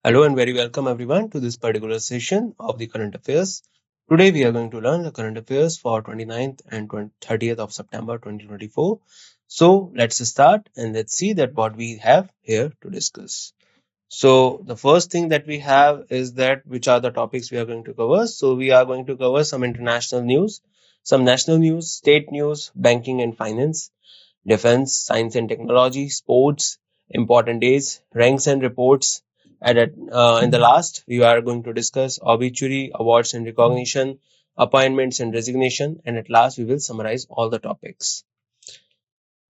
Hello and very welcome everyone to this particular session of the current affairs. Today we are going to learn the current affairs for 29th and 30th of September 2024. So let's start and let's see that what we have here to discuss. So the first thing that we have is that which are the topics we are going to cover. So we are going to cover some international news, some national news, state news, banking and finance, defense, science and technology, sports, important days, ranks and reports. And in the last, we are going to discuss obituary, awards and recognition, appointments and resignation, and at last, we will summarize all the topics.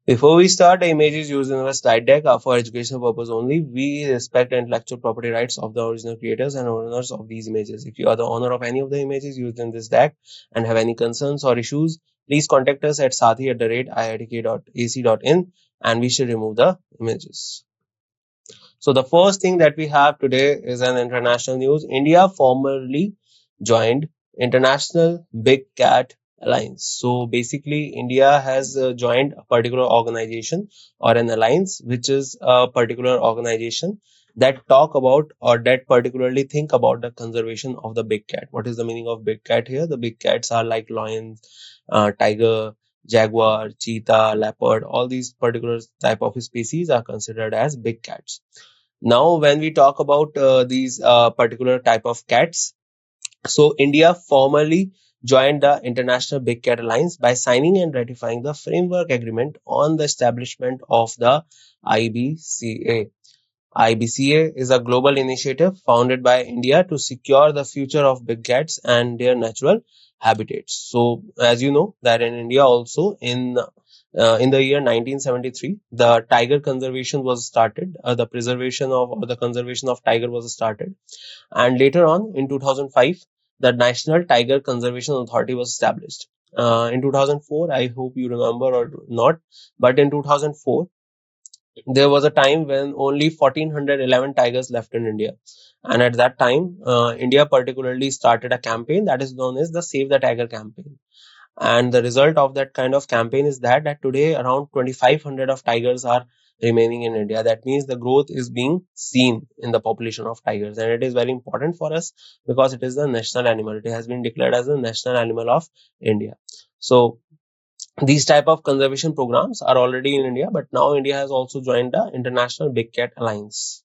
Before we start, the images used in our slide deck are for educational purpose only. We respect the intellectual property rights of the original creators and owners of these images. If you are the owner of any of the images used in this deck and have any concerns or issues, please contact us at sathi@iitk.ac.in and we shall remove the images. So the first thing that we have today is an international news. India formally joined International Big Cat Alliance. So basically, India has joined a particular organization or an alliance, which is a particular organization that talk about or that particularly think about the conservation of the big cat. What is the meaning of big cat here? The big cats are like lions, tiger, jaguar, cheetah, leopard. All these particular type of species are considered as big cats. Now, when we talk about these particular type of cats, so India formally joined the International Big Cat Alliance by signing and ratifying the framework agreement on the establishment of the IBCA. IBCA is a global initiative founded by India to secure the future of big cats and their natural habitats. So, as you know, that in India also in the year 1973, the tiger conservation was started. The preservation of or the conservation of tiger was started, and later on in 2005, the National Tiger Conservation Authority was established. In 2004, I hope you remember or not, but in 2004 there was a time when only 1411 tigers left in India. And at that time, India particularly started a campaign that is known as the Save the Tiger campaign. And the result of that kind of campaign is that today around 2500 of tigers are remaining in India. That means the growth is being seen in the population of tigers. And it is very important for us because it is the national animal. It has been declared as the national animal of India. So these type of conservation programs are already in India, but now India has also joined the International Big Cat Alliance.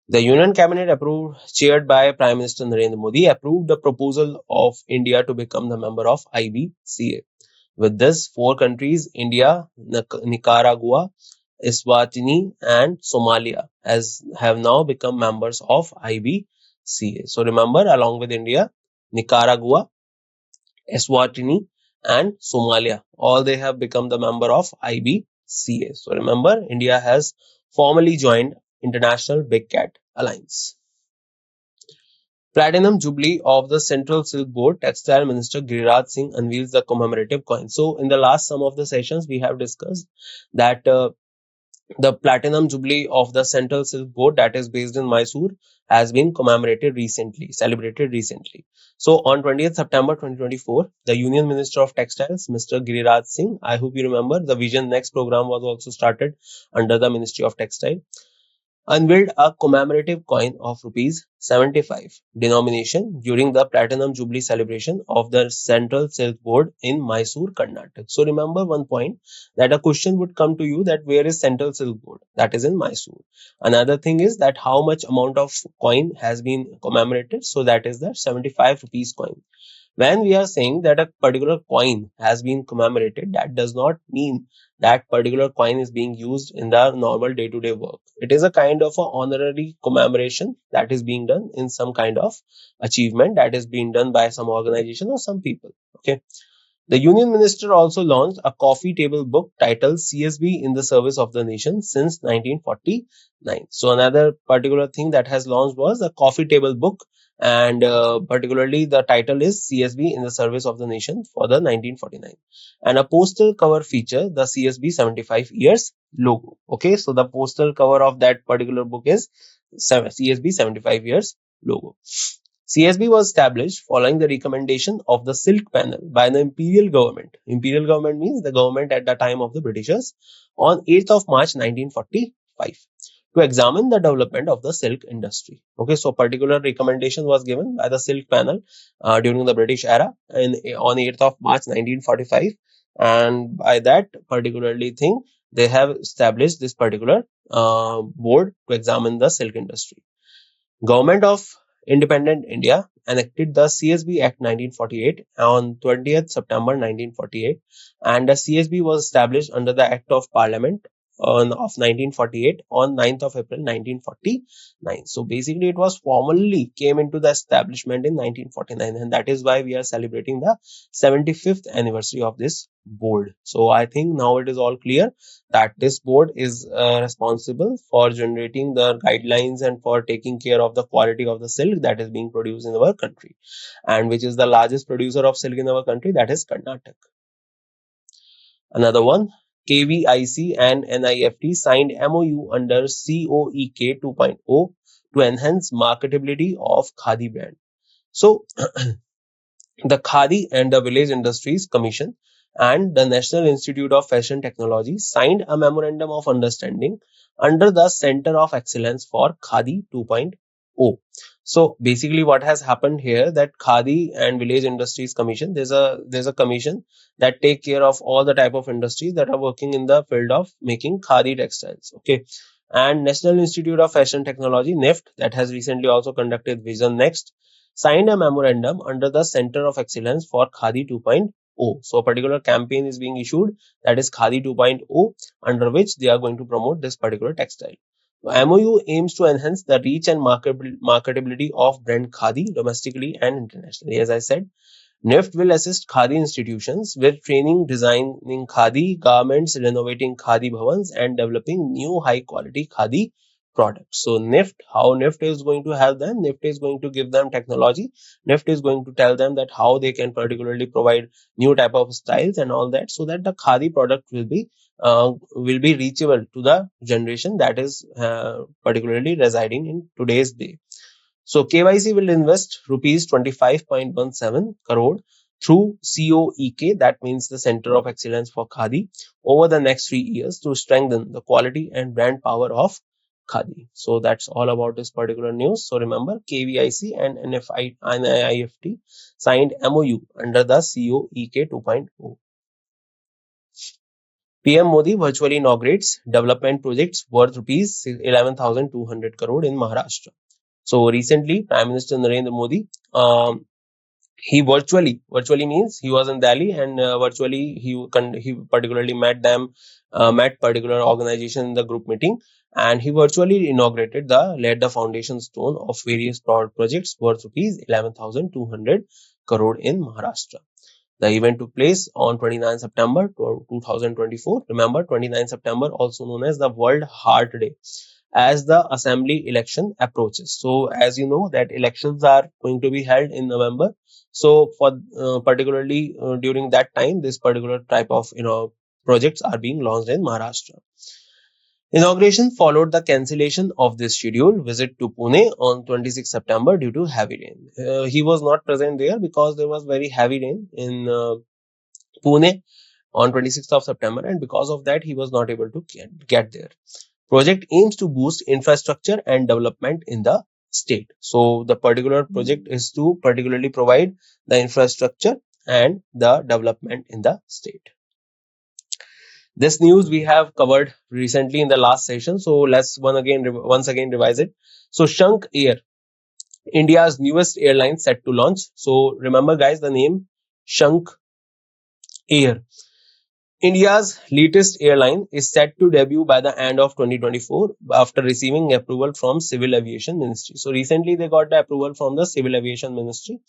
The Union Cabinet approved, chaired by Prime Minister Narendra Modi, approved the proposal of India to become the member of IBCA. With this, four countries, India, Nicaragua, Eswatini, and Somalia, have now become members of IBCA. So remember, along with India, Nicaragua, Eswatini, and Somalia. All they have become the member of IBCA. So remember, India has formally joined International Big Cat Alliance. Platinum Jubilee of the Central Silk Board, Textile Minister Giriraj Singh unveils the commemorative coin. So in the last some of the sessions, we have discussed that the Platinum Jubilee of the Central Silk Board that is based in Mysore has been celebrated recently. So on 20th September 2024, the Union Minister of Textiles, Mr. Giriraj Singh, I hope you remember, the Vision Next program was also started under the Ministry of Textile, unveiled a commemorative coin of rupees 75 denomination during the Platinum Jubilee celebration of the Central Silk Board in Mysore, Karnataka. So remember one point, that a question would come to you that where is Central Silk Board? That is in Mysore. Another thing is that how much amount of coin has been commemorated. So that is the 75 rupees coin. When we are saying that a particular coin has been commemorated, that does not mean that particular coin is being used in the normal day-to-day work. It is a kind of a honorary commemoration that is being done in some kind of achievement that is being done by some organization or some people. Okay. The Union Minister also launched a coffee table book titled CSB in the Service of the Nation since 1949. So another particular thing that has launched was a coffee table book, and particularly the title is CSB in the Service of the Nation for the 1949. And a postal cover feature the CSB 75 years logo. Okay, so the postal cover of that particular book is CSB 75 years logo. CSB was established following the recommendation of the Silk Panel by the Imperial Government. Imperial Government means the government at the time of the Britishers on 8th of March 1945 to examine the development of the silk industry. Okay, so particular recommendation was given by the silk panel during the British era on 8th of March 1945, and by that particularly thing they have established this particular board to examine the silk industry. Government of Independent India enacted the CSB Act 1948 on 20th September 1948, and the CSB was established under the Act of Parliament of 1948 on 9th of April 1949. So basically it was formally came into the establishment in 1949, and that is why we are celebrating the 75th anniversary of this board. So I think now it is all clear that this board is responsible for generating the guidelines and for taking care of the quality of the silk that is being produced in our country, and which is the largest producer of silk in our country, that is Karnataka. Another one, KVIC and NIFT signed MOU under COEK 2.0 to enhance marketability of Khadi brand. So the Khadi and the Village Industries Commission and the National Institute of Fashion Technology signed a memorandum of understanding under the Center of Excellence for Khadi 2.0. So basically what has happened here, that Khadi and Village Industries Commission, there's a commission that take care of all the type of industries that are working in the field of making Khadi textiles. Okay. And National Institute of Fashion Technology, NIFT, that has recently also conducted Vision Next, signed a memorandum under the Center of Excellence for Khadi 2.0. So a particular campaign is being issued, that is Khadi 2.0, under which they are going to promote this particular textile. The MOU aims to enhance the reach and marketability of brand Khadi domestically and internationally. As I said, NIFT will assist Khadi institutions with training, designing Khadi garments, renovating Khadi bhavans, and developing new high-quality Khadi products. So NIFT, how NIFT is going to help them? NIFT is going to give them technology. NIFT is going to tell them that how they can particularly provide new type of styles and all that, so that the Khadi product will be reachable to the generation that is particularly residing in today's day. So KYC will invest rupees 25.17 crore through COEK, that means the Center of Excellence for Khadi, over the next 3 years to strengthen the quality and brand power of Khadi. So that's all about this particular news. So remember, KVIC and NIFT signed MOU under the COEK 2.0. PM Modi virtually inaugurates development projects worth rupees 11,200 crore in Maharashtra. So recently, Prime Minister Narendra Modi, he virtually means he was in Delhi, and virtually he particularly met particular organization in the group meeting, and he virtually laid the foundation stone of various projects worth rupees 11,200 crore in Maharashtra. The event took place on 29 September 2024. Remember, 29 September, also known as the World Heart Day, as the assembly election approaches. So as you know that elections are going to be held in November. So for particularly during that time, this particular type of projects are being launched in Maharashtra. Inauguration followed the cancellation of this scheduled visit to Pune on 26 September due to heavy rain. He was not present there because there was very heavy rain in Pune on 26th of September, and because of that he was not able to get there. Project aims to boost infrastructure and development in the state. So the particular project is to particularly provide the infrastructure and the development in the state. This news we have covered recently in the last session, so let's once again revise it. So Shank Air, India's newest airline, set to launch. So remember guys, the name Shank Air. India's latest airline is set to debut by the end of 2024 after receiving approval from Civil Aviation Ministry. So recently they got the approval from the Civil Aviation Ministry.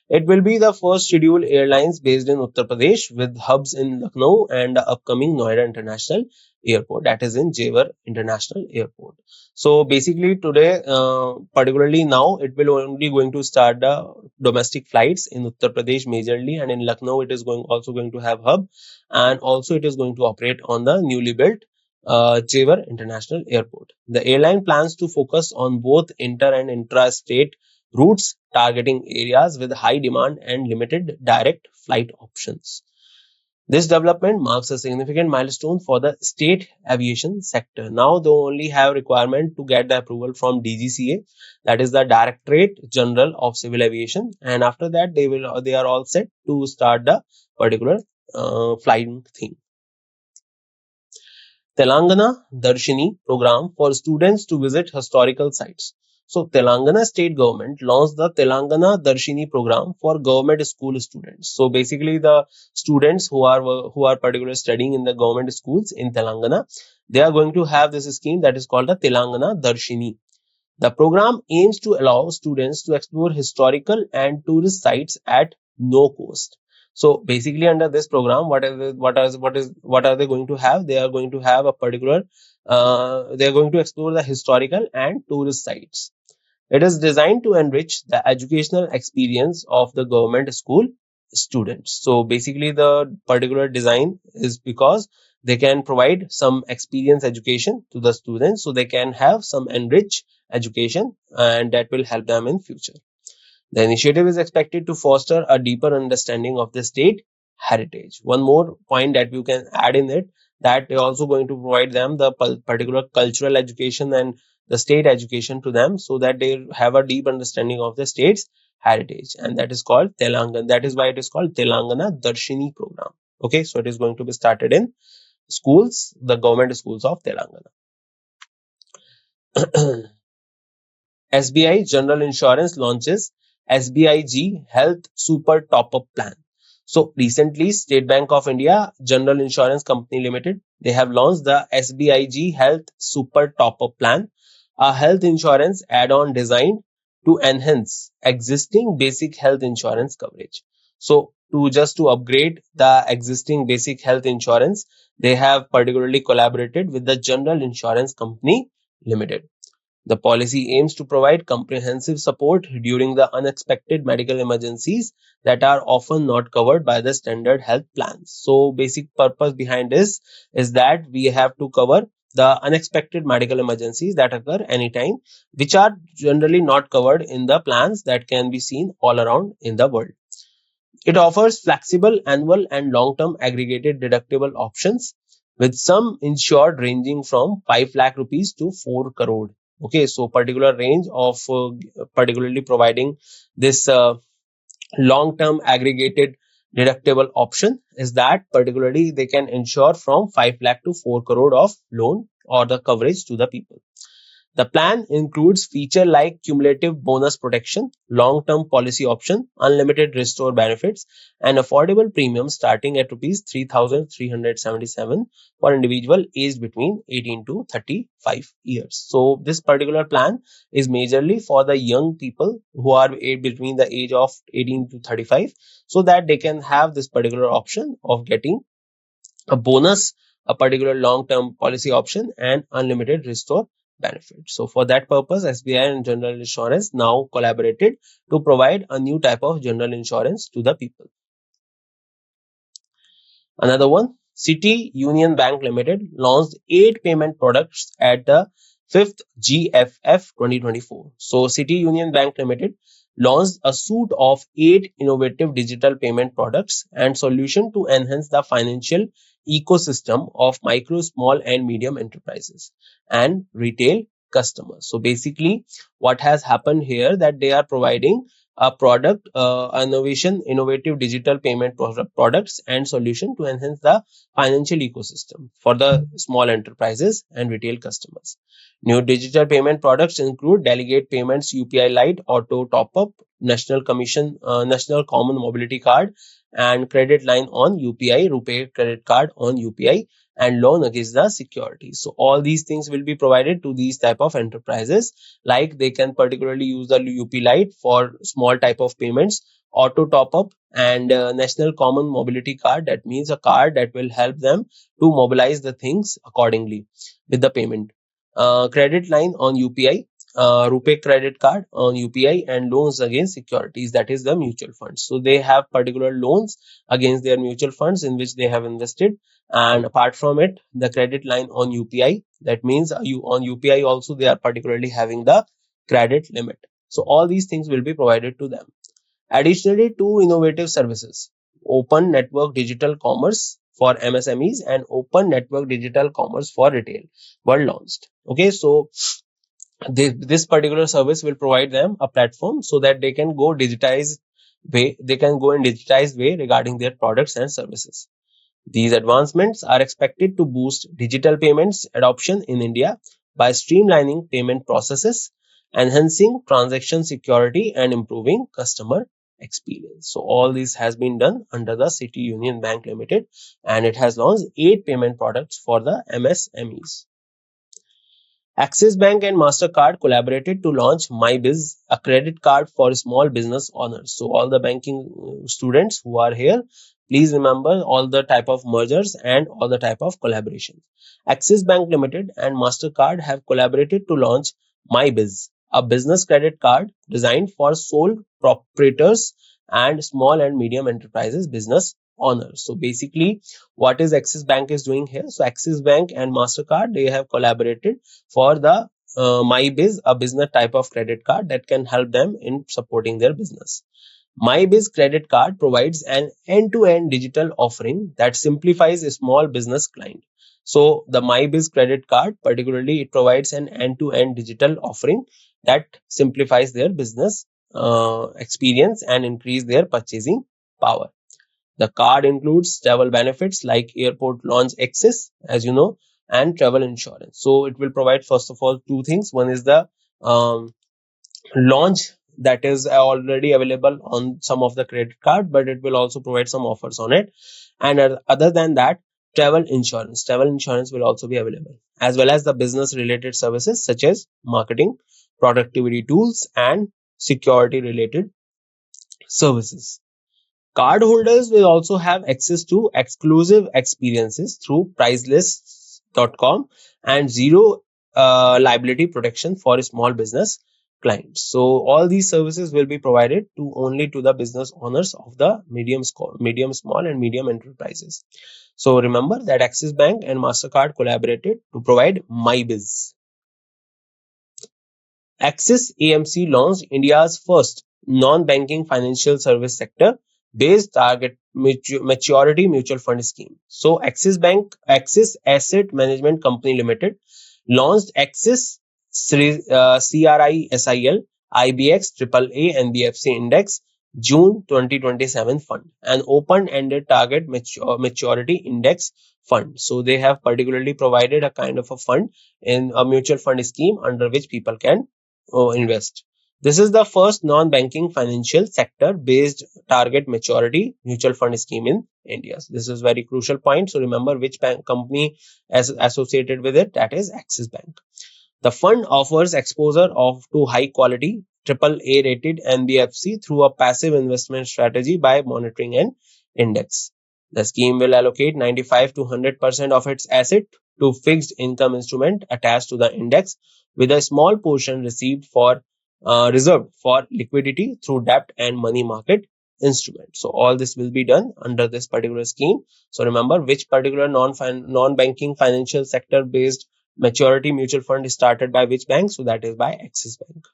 It will be the first scheduled airlines based in Uttar Pradesh, with hubs in Lucknow and the upcoming Noida International Airport, that is in Jewar International Airport. So basically today, particularly now, it will only going to start the domestic flights in Uttar Pradesh majorly, and in Lucknow it is also going to have hub, and also it is going to operate on the newly built Jewar International Airport. The airline plans to focus on both inter and intra-state routes, targeting areas with high demand and limited direct flight options. This development marks a significant milestone for the state aviation sector. Now they only have requirement to get the approval from DGCA, that is the Directorate General of Civil Aviation, and after that they are all set to start the particular flying thing. Telangana Darshini program for students to visit historical sites. So, Telangana state government launched the Telangana Darshini program for government school students. So, basically, the students who are particularly studying in the government schools in Telangana, they are going to have this scheme that is called the Telangana Darshini. The program aims to allow students to explore historical and tourist sites at no cost. So basically, under this program, what are they going to have? They are going to have a particular. They are going to explore the historical and tourist sites. It is designed to enrich the educational experience of the government school students. So basically, the particular design is because they can provide some experience education to the students, so they can have some enriched education, and that will help them in future. The initiative is expected to foster a deeper understanding of the state heritage. One more point that you can add in it, that they're also going to provide them the particular cultural education and the state education to them, so that they have a deep understanding of the state's heritage, and that is called Telangana. That is why it is called Telangana Darshini program. Okay, so it is going to be started in schools, the government schools of Telangana. SBI General Insurance launches SBIG Health Super Top Up Plan. So recently, State Bank of India General Insurance Company Limited, they have launched the SBIG Health Super Top Up Plan, a health insurance add-on designed to enhance existing basic health insurance coverage. So to upgrade the existing basic health insurance, they have particularly collaborated with the General Insurance Company Limited. The policy aims to provide comprehensive support during the unexpected medical emergencies that are often not covered by the standard health plans. So, basic purpose behind this is that we have to cover the unexpected medical emergencies that occur anytime, which are generally not covered in the plans that can be seen all around in the world. It offers flexible annual and long-term aggregated deductible options, with some insured ranging from 5 lakh rupees to 4 crore. Okay, so particular range of particularly providing this long-term aggregated deductible option is that particularly they can insure from 5 lakh to 4 crore of loan or the coverage to the people. The plan includes features like cumulative bonus protection, long-term policy option, unlimited restore benefits, and affordable premiums starting at rupees 3,377 for individual aged between 18 to 35 years. So this particular plan is majorly for the young people who are between the age of 18 to 35, so that they can have this particular option of getting a bonus, a particular long-term policy option, and unlimited restore benefit. So for that purpose, SBI and General Insurance now collaborated to provide a new type of general insurance to the people. Another one, City Union Bank Limited launched 8 payment products at the 5th GFF 2024. So City Union Bank Limited launched a suite of 8 innovative digital payment products and solutions to enhance the financial ecosystem of micro, small, and medium enterprises and retail customers. So basically, what has happened here, that they are providing a product, innovative digital payment products and solution to enhance the financial ecosystem for the small enterprises and retail customers. New digital payment products include delegate payments, UPI Lite, auto top up, national common mobility card, and credit line on UPI, RuPay credit card on UPI, and loan against the security. So all these things will be provided to these type of enterprises. Like they can particularly use the UP Lite for small type of payments, auto top up, and national common mobility card. That means a card that will help them to mobilize the things accordingly with the payment. Credit line on UPI, RuPay credit card on UPI, and loans against securities, that is the mutual funds. So they have particular loans against their mutual funds in which they have invested, and apart from it, the credit line on UPI, that means you on UPI also they are particularly having the credit limit. So all these things will be provided to them. Additionally, two innovative services, open network digital commerce for MSMEs and open network digital commerce for retail were launched. Okay, so this particular service will provide them a platform so that they can go in digitized way regarding their products and services. These advancements are expected to boost digital payments adoption in India by streamlining payment processes, enhancing transaction security, and improving customer experience. So, all this has been done under the City Union Bank Limited, and it has launched 8 payment products for the MSMEs. Axis Bank and Mastercard collaborated to launch MyBiz, a credit card for small business owners. So all the banking students who are here, please remember all the type of mergers and all the type of collaborations. Axis Bank Limited and Mastercard have collaborated to launch MyBiz, a business credit card designed for sole proprietors and small and medium enterprises business owners. So basically, what is Axis Bank is doing here? So Axis Bank and Mastercard, they have collaborated for the MyBiz, a business type of credit card that can help them in supporting their business. MyBiz credit card provides an end-to-end digital offering that simplifies a small business client. So the MyBiz credit card, particularly, it provides an end-to-end digital offering that simplifies their business experience and increase their purchasing power. The card includes travel benefits like airport lounge access, as you know, and travel insurance. So it will provide, first of all, two things. One is the launch that is already available on some of the credit card, but it will also provide some offers on it. And other than that, travel insurance will also be available, as well as the business related services such as marketing, productivity tools, and security related services. Cardholders will also have access to exclusive experiences through priceless.com and zero liability protection for small business clients. So all these services will be provided to only to the business owners of the medium, small and medium enterprises. So remember that Axis Bank and Mastercard collaborated to provide MyBiz. Axis AMC launched India's first non-banking financial service sector based target maturity mutual fund scheme. So Axis Asset Management Company Limited launched Axis CRISIL IBX AAA NBFC Index June 2027 fund, an open-ended target maturity index fund. So they have particularly provided a kind of a fund in a mutual fund scheme under which people can invest. This is the first non-banking financial sector based target maturity mutual fund scheme in India. So this is very crucial point. So remember which bank company is associated with it. That is Axis Bank. The fund offers exposure to high quality AAA rated NBFC through a passive investment strategy by monitoring an index. The scheme will allocate 95 to 100% of its asset to fixed income instrument attached to the index, with a small portion reserved for liquidity through debt and money market instruments. So all this will be done under this particular scheme. So remember which particular non-banking financial sector based maturity mutual fund is started by which bank. So that is by Axis Bank.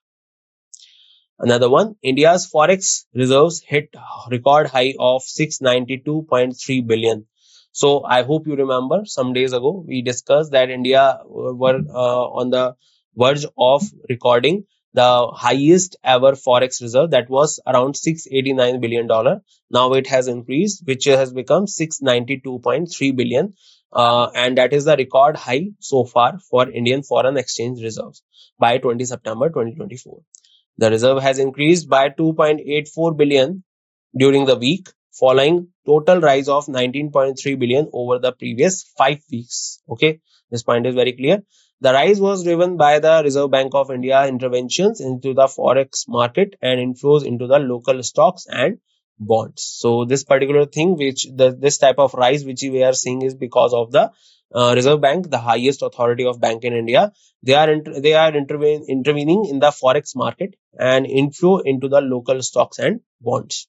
Another one, India's forex reserves hit record high of 692.3 billion. So I hope you remember some days ago we discussed that India were on the verge of recording the highest ever forex reserve, that was around $689 billion. Now it has increased, which has become 692.3 billion. And that is the record high so far for Indian foreign exchange reserves by 20 September 2024. The reserve has increased by 2.84 billion during the week, following total rise of 19.3 billion over the previous 5 weeks. Okay, this point is very clear. The rise was driven by the Reserve Bank of India interventions into the forex market and inflows into the local stocks and bonds. So this particular thing, this type of rise which we are seeing, is because of the Reserve Bank, the highest authority of bank in India. They are intervening in the forex market and inflow into the local stocks and bonds.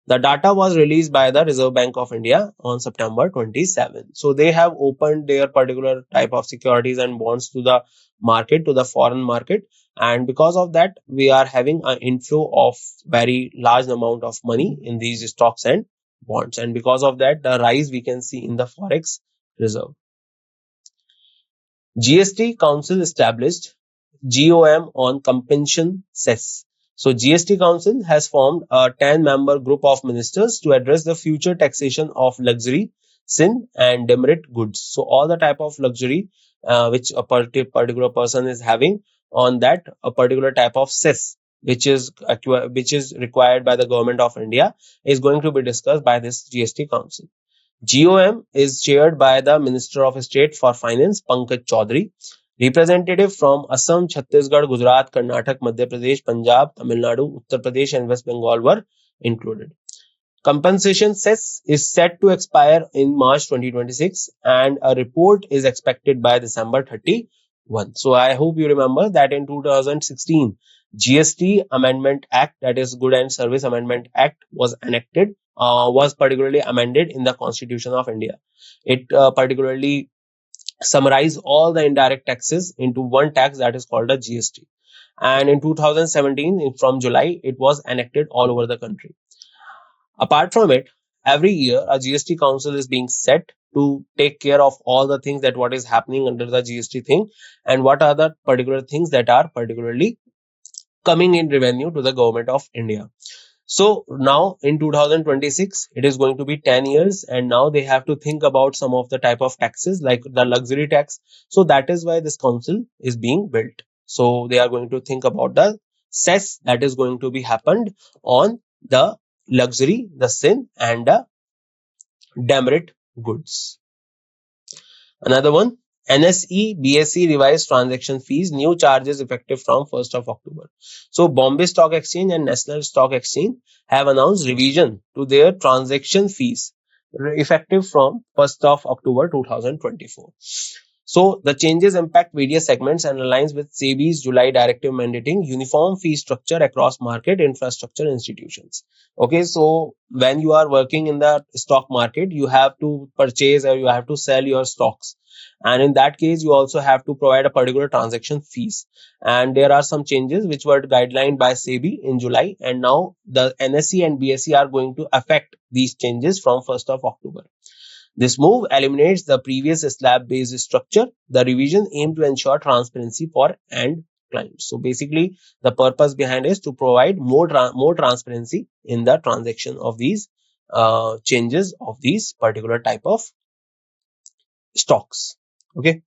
The data was released by the Reserve Bank of India on September 27. So they have opened their particular type of securities and bonds to the market, to the foreign market. And because of that, we are having an inflow of very large amount of money in these stocks and bonds, and because of that, the rise we can see in the forex reserve. GST Council established GOM on compensation cess. So GST Council has formed a 10-member group of ministers to address the future taxation of luxury, sin and demerit goods. So all the type of luxury which a particular person is having, on that a particular type of cess which is required by the government of India is going to be discussed by this GST Council. GOM is chaired by the Minister of State for Finance, Pankaj Chaudhary. Representatives from Assam, Chhattisgarh, Gujarat, Karnataka, Madhya Pradesh, Punjab, Tamil Nadu, Uttar Pradesh, and West Bengal were included. Compensation cess is set to expire in March 2026, and a report is expected by December 31. So I hope you remember that in 2016, GST Amendment Act, that is Good and Service Amendment Act, was enacted, was particularly amended in the Constitution of India. It particularly summarized all the indirect taxes into one tax, that is called a GST. And in 2017, from July, it was enacted all over the country. Apart from it, every year a GST council is being set to take care of all the things that what is happening under the GST thing, and what are the particular things that are particularly coming in revenue to the government of India. So now in 2026, it is going to be 10 years, and now they have to think about some of the type of taxes like the luxury tax. So that is why this council is being built. So they are going to think about the cess that is going to be happened on the luxury, the sin and the demerit goods. Another one, NSE BSE revised transaction fees, new charges effective from 1st of October. So Bombay Stock Exchange and National Stock Exchange have announced revision to their transaction fees effective from 1st of October 2024. So the changes impact various segments and aligns with SEBI's July directive mandating uniform fee structure across market infrastructure institutions. Okay, so when you are working in the stock market, you have to purchase or you have to sell your stocks. And in that case, you also have to provide a particular transaction fees. And there are some changes which were guidelined by SEBI in July. And now the NSE and BSE are going to affect these changes from 1st of October. This move eliminates the previous slab-based structure. The revision aimed to ensure transparency for end clients. So basically, the purpose behind is to provide more transparency in the transaction of these changes of these particular type of stocks. Okay.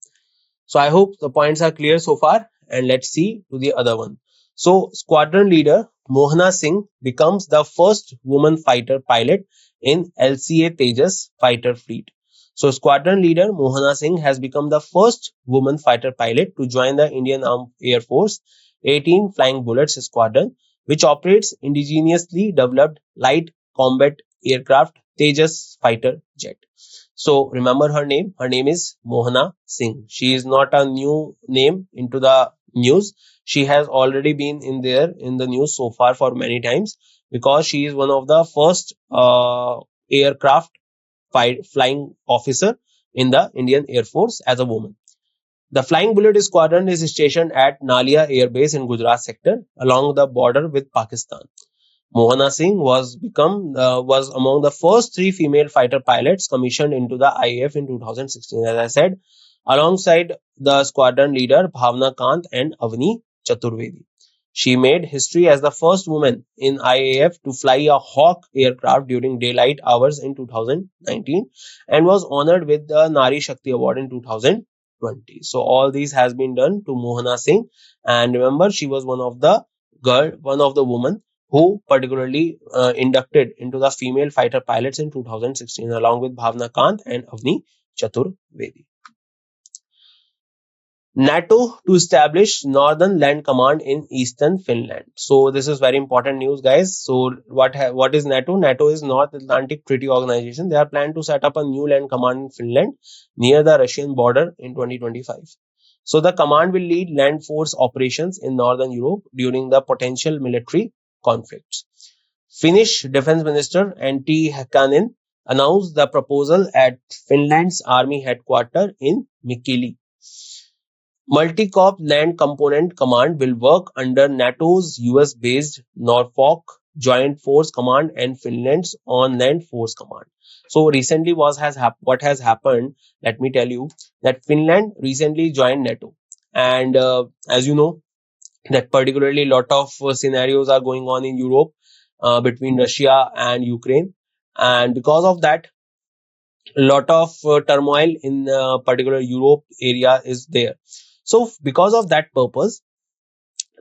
So I hope the points are clear so far, and let's see to the other one. So squadron leader Mohana Singh becomes the first woman fighter pilot in LCA Tejas fighter fleet. So squadron leader Mohana Singh has become the first woman fighter pilot to join the Indian Armed Air Force 18 Flying Bullets Squadron, which operates indigenously developed light combat aircraft Tejas fighter jet. So remember her name. Her name is Mohana Singh. She is not a new name into the news. She has already been in there in the news so far for many times, because she is one of the first aircraft flying officer in the Indian Air Force as a woman. The Flying Bullet Squadron is stationed at Nalia Air Base in Gujarat sector along the border with Pakistan. Mohana Singh was among the first three female fighter pilots commissioned into the IAF in 2016, as I said, alongside the squadron leader Bhavna Kant and Avni Chaturvedi. She made history as the first woman in IAF to fly a Hawk aircraft during daylight hours in 2019 and was honored with the Nari Shakti Award in 2020. So all these has been done to Mohana Singh, and remember, she was one of the women who particularly inducted into the female fighter pilots in 2016 along with Bhavna Kant and Avni Chaturvedi. NATO to establish Northern Land Command in Eastern Finland. So this is very important news, guys. So what is NATO? NATO is North Atlantic Treaty Organization. They are planning to set up a new land command in Finland near the Russian border in 2025. So the command will lead land force operations in Northern Europe during the potential military conflicts. Finnish Defense Minister Antti Häkkänen announced the proposal at Finland's army headquarters in Mikkeli. Multi-Corps Land Component Command will work under NATO's US-based Norfolk Joint Force Command and Finland's On-Land Force Command. So recently, what has happened? Let me tell you that Finland recently joined NATO, and as you know, that particularly lot of scenarios are going on in Europe between Russia and Ukraine, and because of that, a lot of turmoil in particular Europe area is there. So because of that purpose,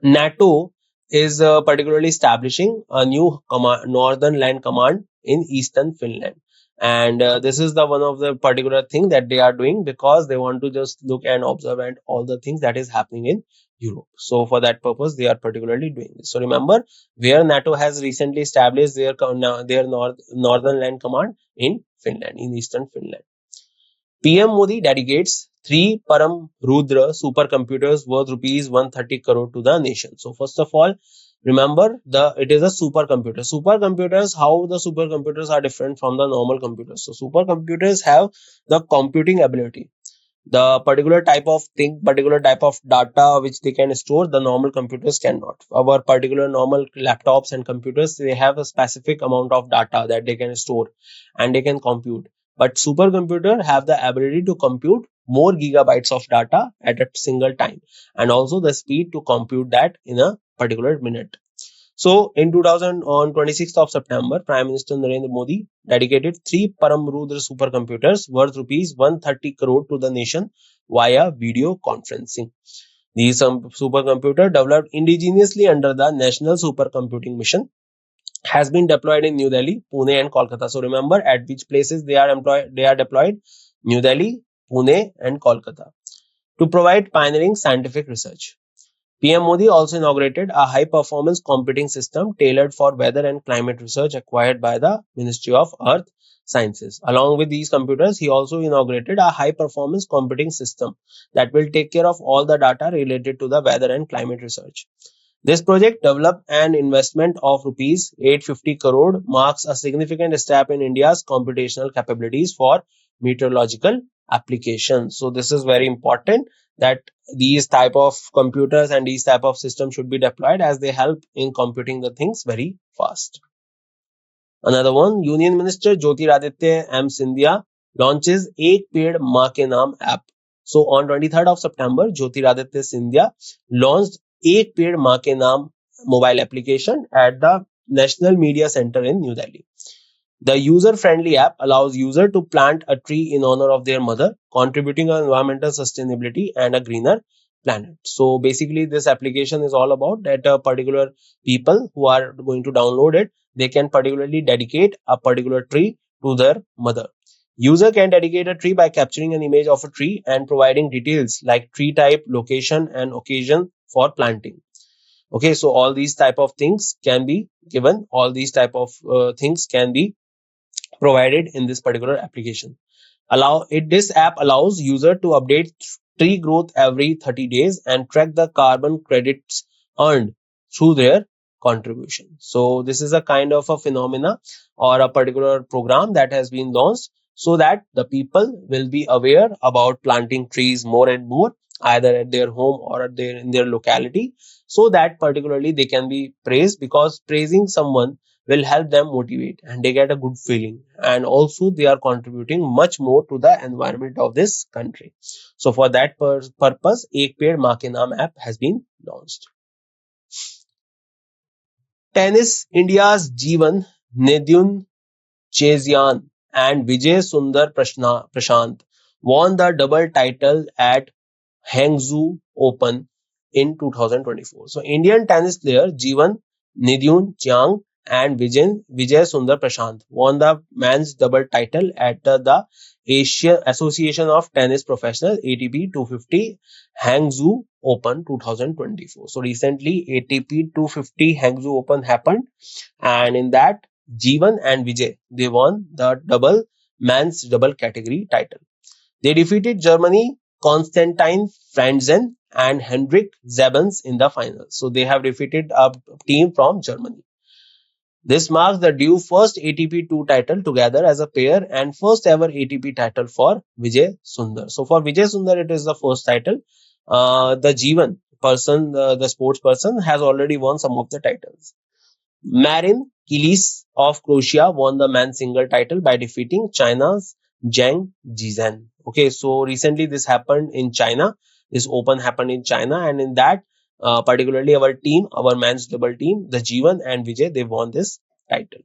NATO is particularly establishing a new Northern Land Command in Eastern Finland. And this is the one of the particular thing that they are doing because they want to just look and observe and all the things that is happening in Europe. So for that purpose, they are particularly doing this. So remember, where NATO has recently established their Northern Land Command in Finland, in Eastern Finland. PM Modi dedicates three Param Rudra supercomputers worth rupees 130 crore to the nation. So first of all, remember it is a supercomputer. Supercomputers, how the supercomputers are different from the normal computers. So supercomputers have the computing ability, the particular type of data which they can store, the normal computers cannot. Our particular normal laptops and computers, they have a specific amount of data that they can store and they can compute. But supercomputer have the ability to compute more gigabytes of data at a single time, and also the speed to compute that in a particular minute. So in 2000, on 26th of September, Prime Minister Narendra Modi dedicated three Param Rudra supercomputers worth rupees 130 crore to the nation via video conferencing. These supercomputer developed indigenously under the National Supercomputing Mission has been deployed in New Delhi, Pune and Kolkata. So remember at which places they are deployed: New Delhi, Pune and Kolkata, to provide pioneering scientific research. PM Modi also inaugurated a high performance computing system tailored for weather and climate research acquired by the Ministry of Earth Sciences. Along with these computers, he also inaugurated a high performance computing system that will take care of all the data related to the weather and climate research. This project, developed an investment of rupees 850 crore, marks a significant step in India's computational capabilities for meteorological applications. So this is very important that these type of computers and these type of systems should be deployed, as they help in computing the things very fast. Another one, Union Minister Jyotiraditya M. Scindia launches Ek Ped Maa Ke Naam app. So on 23rd of September, Jyotiraditya Scindia launched Ek Ped Maa Ke Naam mobile application at the National Media Center in New Delhi. The user-friendly app allows users to plant a tree in honor of their mother, contributing to environmental sustainability and a greener planet. So basically, this application is all about that particular people who are going to download it, they can particularly dedicate a particular tree to their mother. User can dedicate a tree by capturing an image of a tree and providing details like tree type, location, and occasion for planting. Okay, so all these type of things can be given. All these type of things can be provided in this particular application. This app allows user to update tree growth every 30 days and track the carbon credits earned through their contribution. So this is a kind of a phenomena or a particular program that has been launched so that the people will be aware about planting trees more and more, either at their home or in their locality, so that particularly they can be praised, because praising someone will help them motivate and they get a good feeling, and also they are contributing much more to the environment of this country. So for that purpose, Ek Ped Maa Ke Naam app has been launched. Tennis, India's Jeevan Neduncezyan and Vijay Sundar Prashant won the double title at Hangzhou Open in 2024. So Indian tennis player Jeevan Neduncezyan and Vijay Sundar Prashant won the men's double title at the Asian Association of Tennis Professionals ATP 250 Hangzhou Open 2024. So recently ATP 250 Hangzhou Open happened, and in that Jeevan and Vijay, they won the men's double category title. They defeated Germany Konstantin Franzen and Hendrik Zebens in the final. So they have defeated a team from Germany. This marks the duo first ATP 2 title together as a pair and first ever ATP title for Vijay Sundar. So for Vijay Sundar, it is the first title. The Jeevan person, the sports person, has already won some of the titles. Marin Cilic of Croatia won the men's single title by defeating China's Zhang Jizhen. Okay, so recently this happened in China. This Open happened in China, and in that, particularly our team, our men's double team, the Jeevan and Vijay, they won this title.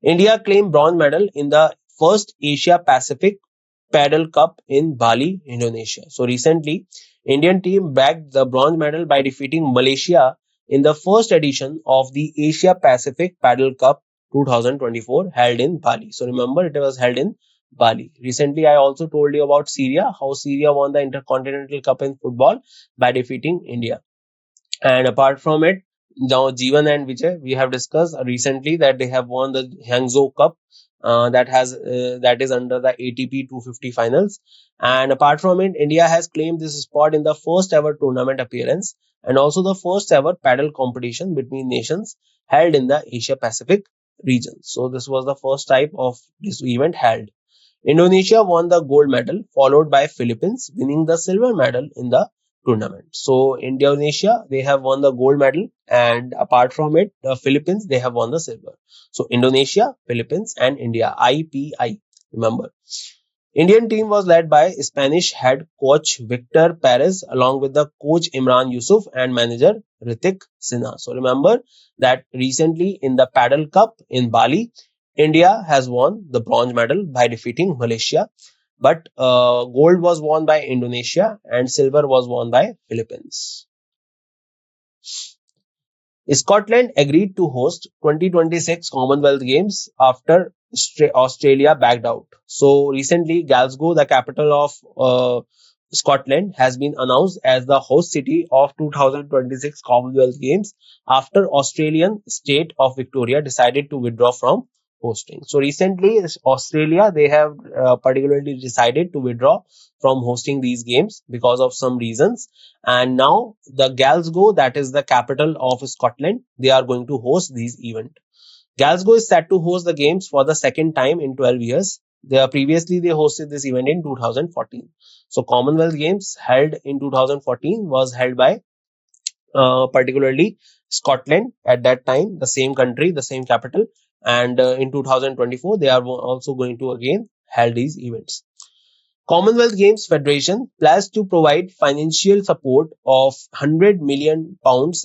India claimed bronze medal in the first Asia Pacific Paddle Cup in Bali, Indonesia. So recently, Indian team bagged the bronze medal by defeating Malaysia in the first edition of the Asia Pacific Paddle Cup 2024 held in Bali. So remember, it was held in Bali. Recently, I also told you about Syria, how Syria won the Intercontinental Cup in football by defeating India. And apart from it, now Jeevan and Vijay, we have discussed recently that they have won the Hangzhou Cup, that is under the ATP 250 finals. And apart from it, India has claimed this spot in the first ever tournament appearance and also the first ever paddle competition between nations held in the Asia Pacific region. So this was the first type of this event held. Indonesia won the gold medal, followed by Philippines winning the silver medal in the tournament. So Indonesia, they have won the gold medal, and apart from it, the Philippines, they have won the silver. So Indonesia, Philippines, and India, IPI. Remember, Indian team was led by Spanish head coach Victor Perez along with the coach Imran Yusuf and manager Ritik Sinha. So remember that recently in the Paddle Cup in Bali, India has won the bronze medal by defeating Malaysia, but gold was won by Indonesia and silver was won by Philippines. Scotland agreed to host 2026 Commonwealth Games after Australia backed out. So recently, Glasgow, the capital of Scotland, has been announced as the host city of 2026 Commonwealth Games after Australian state of Victoria decided to withdraw from hosting. So recently, Australia, they have particularly decided to withdraw from hosting these games because of some reasons, and now the Glasgow, that is the capital of Scotland, they are going to host these events. Glasgow is set to host the games for the second time in 12 years. They hosted this event in 2014. So Commonwealth Games held in 2014 was held by particularly Scotland at that time, the same country, the same capital, and in 2024 they are also going to again held these events. Commonwealth Games Federation plans to provide financial support of £100 million,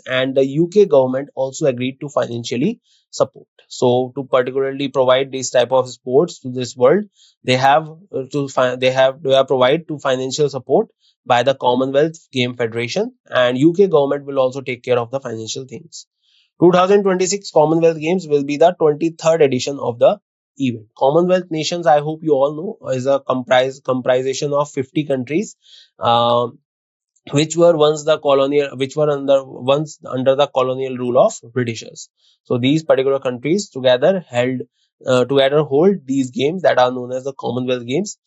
and the UK government also agreed to financially support. So to particularly provide this type of sports to this world, they have provide to financial support by the Commonwealth Game Federation, and UK government will also take care of the financial things. 2026 Commonwealth Games will be the 23rd edition of the event. Commonwealth nations, I hope you all know, is a comprisation of 50 countries, which were once under the colonial rule of Britishers. So these particular countries together hold these games that are known as the Commonwealth Games.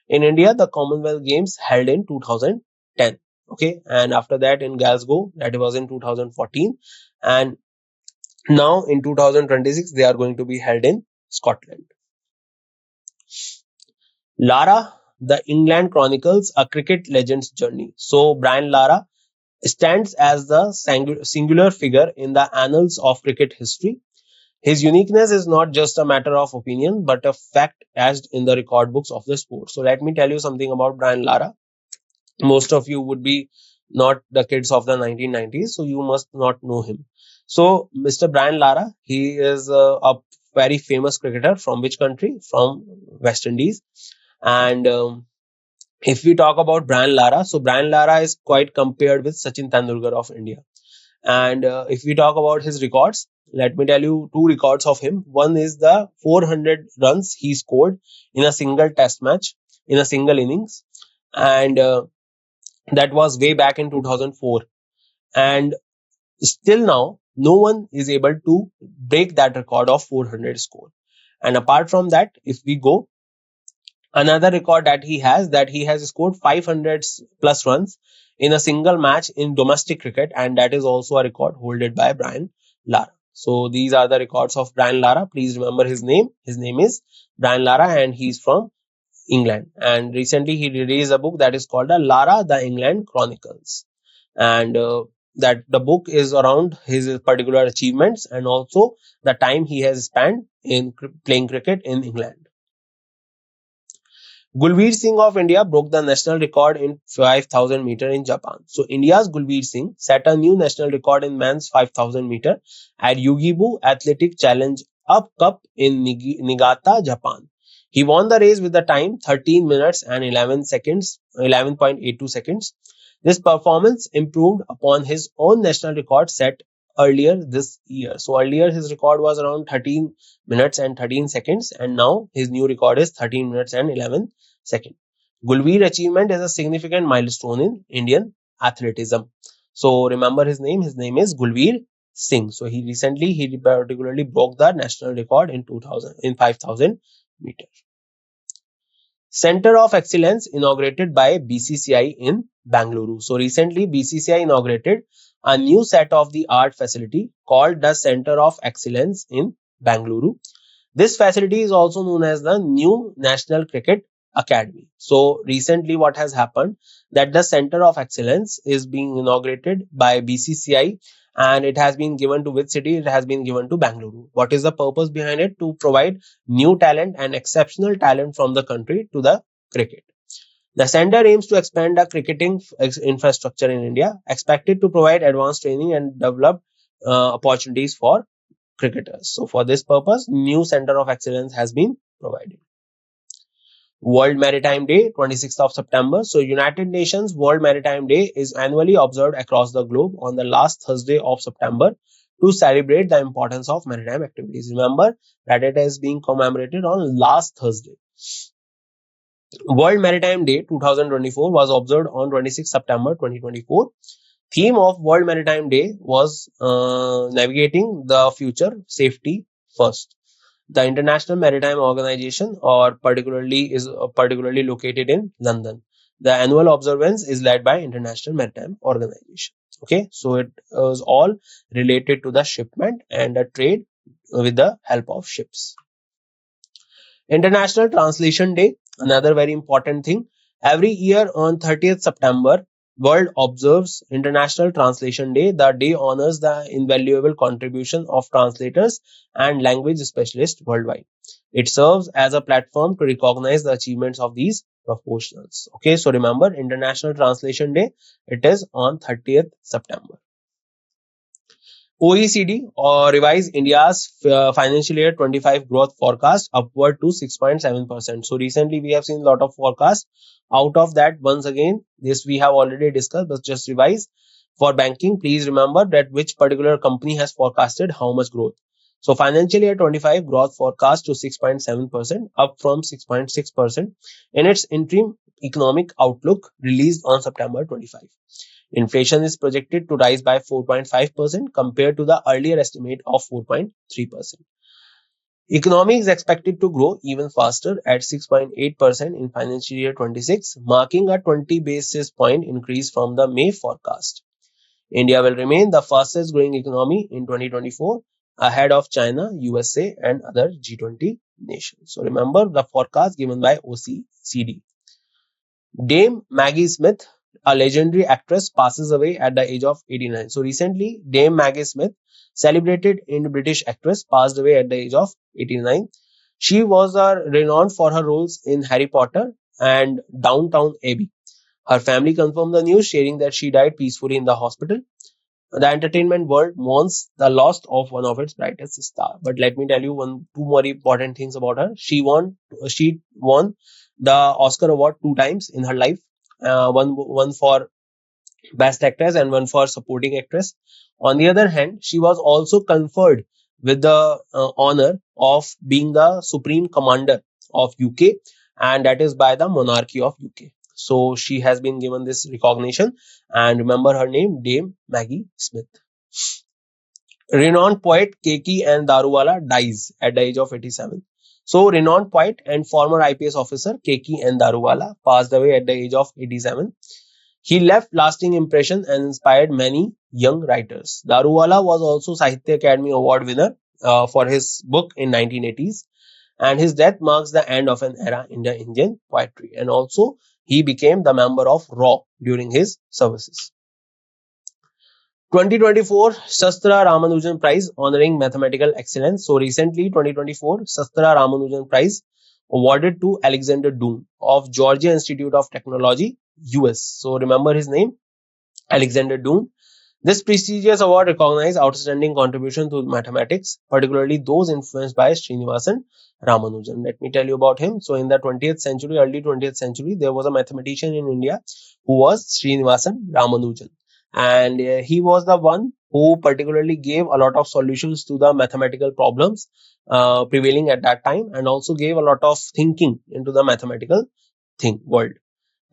In India, the Commonwealth Games held in 2010. Okay, and after that in Glasgow, that was in 2014, and now in 2026 they are going to be held in Scotland. Lara, the England chronicles a cricket legend's journey. So Brian Lara stands as the singular figure in the annals of cricket history. His uniqueness is not just a matter of opinion, but a fact etched in the record books of the sport. So let me tell you something about Brian Lara. Most of you would be not the kids of the 1990s, so you must not know him. So Mr. Brian Lara, he is a very famous cricketer from which country? From West Indies. And if we talk about Brian Lara, so Brian Lara is quite compared with Sachin Tendulkar of India. And if we talk about his records, let me tell you two records of him. One is the 400 runs he scored in a single test match, in a single innings. And that was way back in 2004. And still now, no one is able to break that record of 400 score. And apart from that, if we go, another record that he has scored 500 plus runs in a single match in domestic cricket, and that is also a record holded by Brian Lara. So these are the records of Brian Lara. Please remember his name. His name is Brian Lara, and he's from England. And recently he released a book that is called Lara, the England Chronicles. And that the book is around his particular achievements and also the time he has spent in playing cricket in England. Gulveer Singh of India broke the national record in 5,000 meter in Japan. So India's Gulveer Singh set a new national record in men's 5,000 meter at Yugibu Athletic Challenge Up Cup in Niigata, Japan. He won the race with the time 13 minutes and 11 seconds, 11.82 seconds. This performance improved upon his own national record set earlier this year. So earlier his record was around 13 minutes and 13 seconds, and now his new record is 13 minutes and 11 seconds. Gulveer achievement is a significant milestone in Indian athleticism. So remember his name. His name is Gulveer Singh. So he particularly broke the national record in 2000 in 5,000 meters. Center of Excellence inaugurated by BCCI in Bangalore. So recently BCCI inaugurated a new set of the art facility called the Center of Excellence in Bangalore. This facility is also known as the new National Cricket Academy. So recently what has happened, that the Center of Excellence is being inaugurated by BCCI, and it has been given to which city? It has been given to Bangalore. What is the purpose behind it? To provide new talent and exceptional talent from the country to the cricket. The center aims to expand the cricketing infrastructure in India, expected to provide advanced training and develop opportunities for cricketers. So for this purpose, new center of excellence has been provided. World Maritime Day, 26th of September. So United Nations World Maritime Day is annually observed across the globe on the last Thursday of September to celebrate the importance of maritime activities. Remember that it is being commemorated on last Thursday. World Maritime Day 2024 was observed on 26 September 2024. Theme of World Maritime Day was navigating the future, safety first. The International Maritime Organization, or particularly located in London. The annual observance is led by International Maritime Organization. Okay, so it was all related to the shipment and the trade with the help of ships. International Translation Day, another very important thing. Every year on 30th September, world observes International Translation Day. The day honors the invaluable contribution of translators and language specialists worldwide. It serves as a platform to recognize the achievements of these professionals. Okay, so remember International Translation Day, it is on 30th September. OECD revised India's financial year 25 growth forecast upward to 6.7%. So recently we have seen a lot of forecasts. Out of that, once again, this we have already discussed, but just revise. For banking, please remember that which particular company has forecasted how much growth. So financial year 25 growth forecast to 6.7%, up from 6.6% in its interim economic outlook released on September 25. Inflation is projected to rise by 4.5% compared to the earlier estimate of 4.3%. Economy is expected to grow even faster at 6.8% in financial year 26, marking a 20 basis point increase from the May forecast. India will remain the fastest growing economy in 2024, ahead of China, USA, and other G20 nations. So remember the forecast given by OECD. Dame Maggie Smith, a legendary actress, passes away at the age of 89. So recently, Dame Maggie Smith, celebrated in British actress, passed away at the age of 89. She was renowned for her roles in Harry Potter and Downtown Abbey. Her family confirmed the news, sharing that she died peacefully in the hospital. The entertainment world mourns the loss of one of its brightest stars. But let me tell you two more important things about her. She won the Oscar award two times in her life. One for Best Actress and one for Supporting Actress. On the other hand, she was also conferred with the honor of being the Supreme Commander of UK, and that is by the monarchy of UK. So she has been given this recognition, and remember her name, Dame Maggie Smith. Renowned poet Keki and Daruwala dies at the age of 87. So renowned poet and former IPS officer Keki and Daruwala passed away at the age of 87. He left lasting impression and inspired many young writers. Daruwala was also Sahitya Academy Award winner for his book in 1980s, and his death marks the end of an era in the Indian poetry. And also, he became the member of RAW during his services. 2024 Shastra Ramanujan Prize honoring mathematical excellence. So recently 2024 Shastra Ramanujan Prize awarded to Alexander Doom of Georgia Institute of Technology, US. So remember his name, Alexander Doom. This prestigious award recognizes outstanding contribution to mathematics, particularly those influenced by Srinivasan Ramanujan. Let me tell you about him. So in the 20th century, early 20th century, there was a mathematician in India who was Srinivasan Ramanujan. And he was the one who particularly gave a lot of solutions to the mathematical problems prevailing at that time, and also gave a lot of thinking into the mathematical world.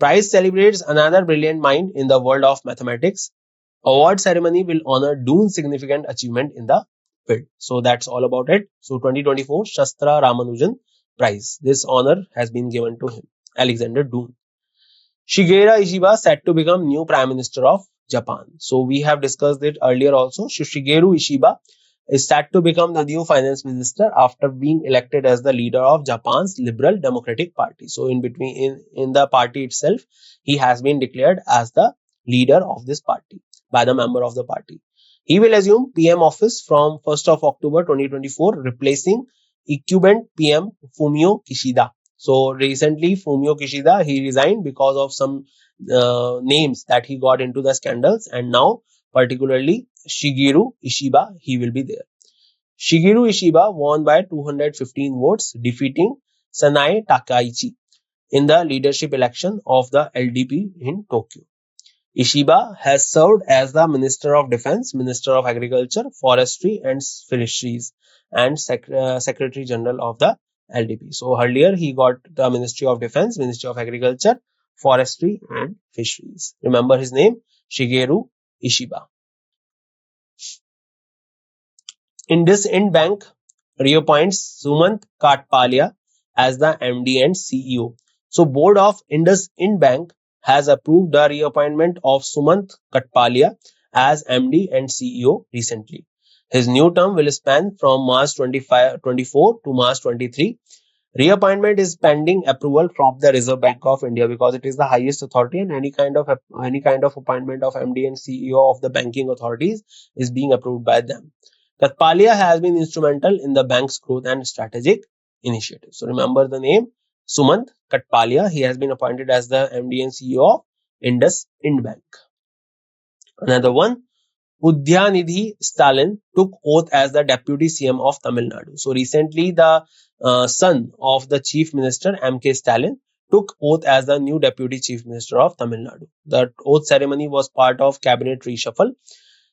Prize celebrates another brilliant mind in the world of mathematics. Award ceremony will honor Doon's significant achievement in the field. So that's all about it. So 2024 Shastra Ramanujan Prize. This honor has been given to him, Alexander Doon. Shigeru Ishiba set to become new Prime Minister of Japan. So we have discussed it earlier also. Shigeru Ishiba is set to become the new finance minister after being elected as the leader of Japan's Liberal Democratic Party. So in the party itself, he has been declared as the leader of this party by the member of the party. He will assume PM office from 1st of October 2024, replacing incumbent PM Fumio Kishida. So recently, Fumio Kishida, he resigned because of some names that he got into the scandals, and now particularly Shigeru Ishiba, he will be there. Shigeru Ishiba won by 215 votes, defeating Sanae Takaichi in the leadership election of the LDP in Tokyo. Ishiba has served as the Minister of Defense, Minister of Agriculture, Forestry and Fisheries, and Secretary General of the LDP. So earlier he got the Ministry of Defense, Ministry of Agriculture, Forestry and Fisheries. Remember his name, Shigeru Ishiba. IndusInd Bank reappoints Sumant Katpalia as the MD and CEO. So board of IndusInd Bank has approved the reappointment of Sumant Katpalia as MD and CEO recently. His new term will span from March 24 to March 23. Reappointment is pending approval from the Reserve Bank of India because it is the highest authority, and any kind of appointment of MD and CEO of the banking authorities is being approved by them. Katpalia has been instrumental in the bank's growth and strategic initiatives. So remember the name, Sumant Katpalia. He has been appointed as the MD and CEO of IndusInd Bank. Another one, Udyanidhi Stalin took oath as the Deputy CM of Tamil Nadu. So recently, the son of the Chief Minister M.K. Stalin took oath as the new Deputy Chief Minister of Tamil Nadu. The oath ceremony was part of cabinet reshuffle.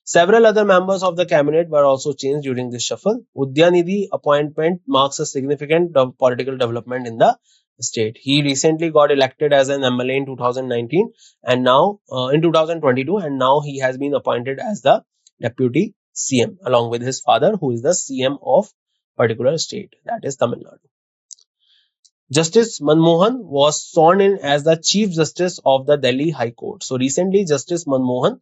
Several other members of the cabinet were also changed during this shuffle. Udyanidhi appointment marks a significant political development in the state. He recently got elected as an MLA in 2019 and now in 2022, and now he has been appointed as the deputy CM along with his father, who is the CM of particular state, that is Tamil Nadu. Justice Manmohan was sworn in as the Chief Justice of the Delhi High Court. So recently, Justice Manmohan,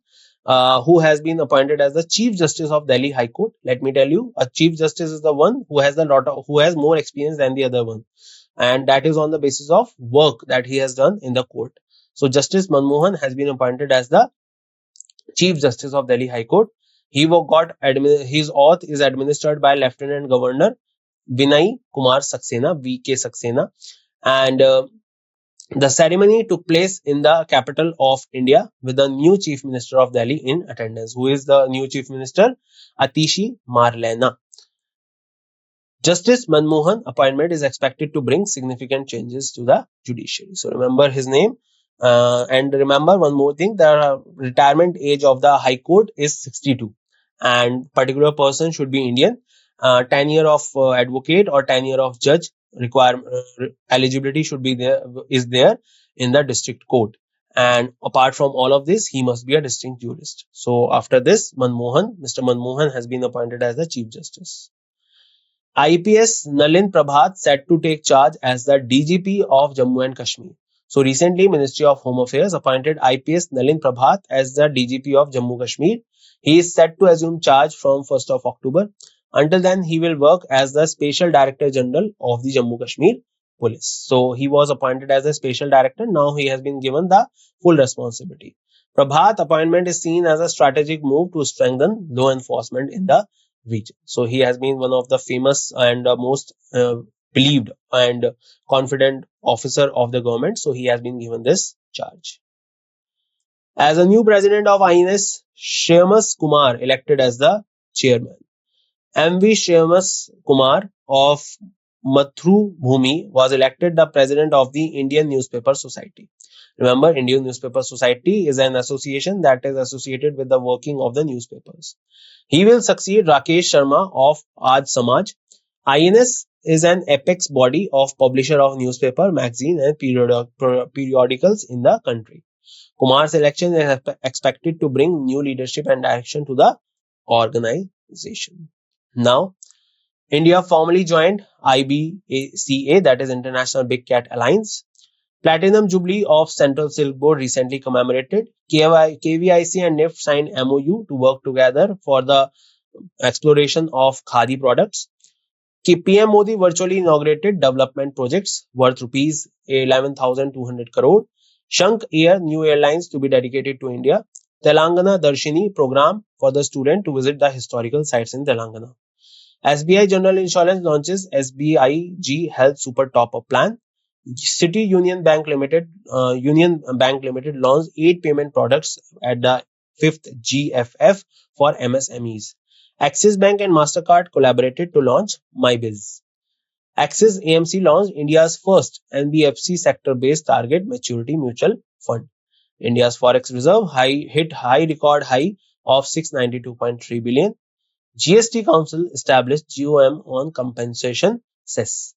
who has been appointed as the Chief Justice of Delhi High Court. Let me tell you, a Chief Justice is the one who has who has more experience than the other one, and that is on the basis of work that he has done in the court. So Justice Manmohan has been appointed as the Chief Justice of Delhi High Court. His oath is administered by Lieutenant Governor Vinay Kumar Saxena, VK Saxena, and the ceremony took place in the capital of India with the new Chief Minister of Delhi in attendance. Who is the new Chief Minister? Atishi Marlena. Justice Manmohan appointment is expected to bring significant changes to the judiciary. So remember his name. And remember one more thing, the retirement age of the High Court is 62, and particular person should be Indian. 10 year of advocate or 10 year of judge eligibility should be there in the district court, and apart from all of this, he must be a distinct jurist. So after this, Mr. Manmohan has been appointed as the Chief Justice. IPS Nalin Prabhat set to take charge as the DGP of Jammu and Kashmir. So recently, Ministry of Home Affairs appointed IPS Nalin Prabhat as the DGP of Jammu Kashmir. He is set to assume charge from 1st of October. Until then, he will work as the Special Director General of the Jammu Kashmir Police. So he was appointed as a special director. Now he has been given the full responsibility. Prabhat appointment is seen as a strategic move to strengthen law enforcement in the region. So he has been one of the famous and most believed and confident officer of the government. So he has been given this charge. As a new president of INS, Shyamas Kumar elected as the chairman. M.V. Shyamas Kumar of Mathrubhumi was elected the president of the Indian Newspaper Society. Remember, Indian Newspaper Society is an association that is associated with the working of the newspapers. He will succeed Rakesh Sharma of Aaj Samaj. INS is an apex body of publisher of newspaper, magazine and periodicals in the country. Kumar's election is expected to bring new leadership and direction to the organization. Now, India formally joined IBCA, that is International Big Cat Alliance. Platinum Jubilee of Central Silk Board recently commemorated. KVIC and NIFT signed MOU to work together for the exploration of Khadi products. PM Modi virtually inaugurated development projects worth rupees 11,200 crore. Shank Air, new airlines to be dedicated to India. Telangana Darshini program for the student to visit the historical sites in Telangana. SBI General Insurance launches SBIG Health Super Top Up Plan. City Union Bank Limited launched 8 payment products at the 5th GFF for MSMEs. Axis Bank and MasterCard collaborated to launch MyBiz. Axis AMC launched India's first NBFC sector-based target maturity mutual fund. India's forex reserve hit record high of 692.3 billion. GST Council established GOM on compensation cess.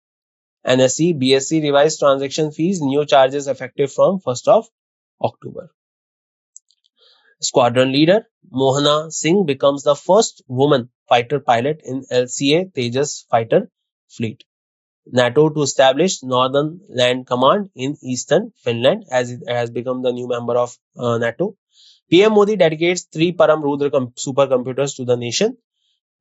NSE, BSE revised transaction fees, new charges effective from 1st of October. Squadron leader Mohana Singh becomes the first woman fighter pilot in LCA Tejas fighter fleet. NATO to establish Northern Land Command in Eastern Finland as it has become the new member of NATO. PM Modi dedicates 3 Param Rudra supercomputers to the nation.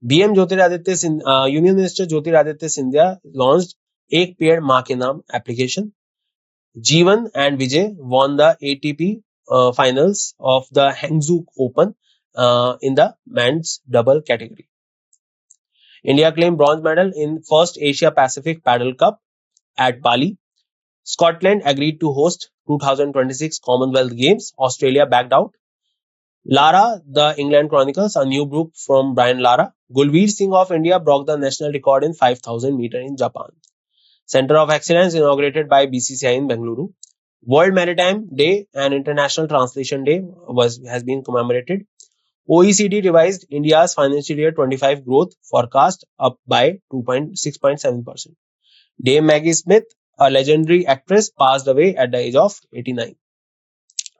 Union Minister Jyotiraditya Scindia launched Ek Ped Maa Ke Naam application. Jeevan and Vijay won the ATP finals of the Hangzhou Open in the men's double category. India claimed bronze medal in first Asia Pacific Paddle Cup at Bali. Scotland agreed to host 2026 Commonwealth Games. Australia backed out. Lara, the England Chronicles, a new book from Brian Lara. Gulveer Singh of India broke the national record in 5,000 meter in Japan. Center of Excellence inaugurated by BCCI in Bengaluru. World Maritime Day and International Translation Day has been commemorated. OECD revised India's financial year 25 growth forecast up by 6.7%. Dame Maggie Smith, a legendary actress, passed away at the age of 89.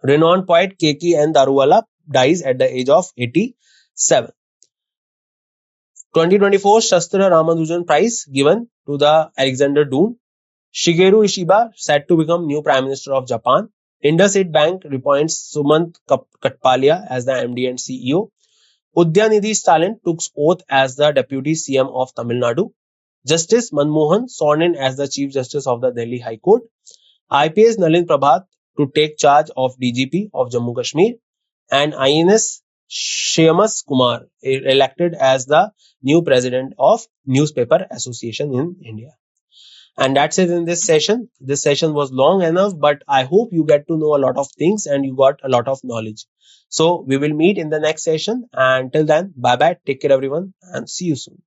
Renowned poet K.K. N. Daruwala dies at the age of 87. 2024 Shastra Ramanujan Prize given to the Alexander Dune. Shigeru Ishiba said to become new Prime Minister of Japan. IndusInd Bank appoints Sumant Katpalia as the MD and CEO. Udyanidhi Stalin took oath as the Deputy CM of Tamil Nadu. Justice Manmohan sworn in as the Chief Justice of the Delhi High Court. IPS Nalin Prabhat to take charge of DGP of Jammu Kashmir. And INS Shyamas Kumar elected as the new president of Newspaper Association in India. And that's it in this session. This session was long enough, but I hope you get to know a lot of things and you got a lot of knowledge. So we will meet in the next session. And till then, bye bye. Take care, everyone, and see you soon.